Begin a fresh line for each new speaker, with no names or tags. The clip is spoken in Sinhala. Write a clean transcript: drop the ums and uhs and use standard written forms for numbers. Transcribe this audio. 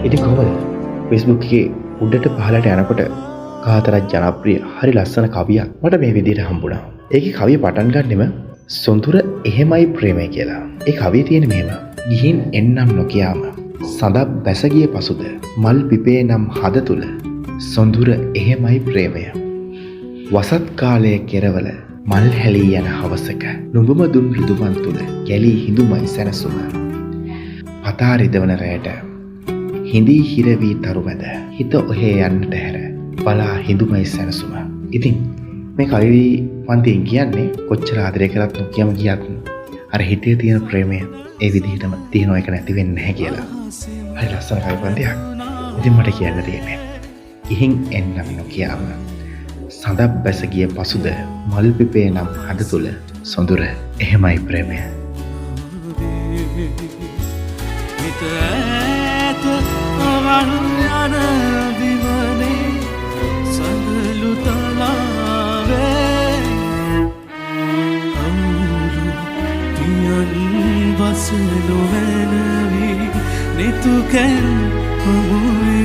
ඉතින් කොහමද Facebook එකේ උඩට පහළට යනකොට කාතරක් ජනප්‍රිය හරි ලස්සන කවියක් මට මේ විදිහට හම්බුණා. ඒකේ කවිය පටන් ගන්නෙම සොඳුර එහෙමයි ප්‍රේමය කියලා. ඒ කවිය තියෙන මෙහෙම. ගිහින් එන්නම් නොකියාම සඳක් බැස ගිය පසුද මල් පිපේ නම් හද තුල සොඳුර එහෙමයි ප්‍රේමය. වසත් කාලයේ කෙරවල මල් හැලී යන හවසක නුඹම දුන් රිදුමන් තුල ගැලී හිඳුමයි සැනසුම. පතා රිදවන රැයට හිඳී හිර වී තරුමැද හිත ඔහේ යන්නට හැර බලා හිඳුමයි සැනසුම. ඉතින් මේ කවි පන්තියෙන් කියන්නේ කොච්චර ආදරය කරත් නොකියම ගියත් අර හිතේ තියෙන ප්‍රේමය ඒ විදිහටම තියෙනවා එක නැති වෙන්නේ නැහැ කියලා. හරි ලස්සන කවි පන්තියක්. ඉතින් මට කියන්න තියෙන්නේ ගිහින් එන්නම් නොකියාම සඳක් බැස ගිය පසුද මල් පිපේ නම් හද තුල සොඳුර එහෙමයි ප්‍රේමය.
Vaselo venevi ni tu ken amore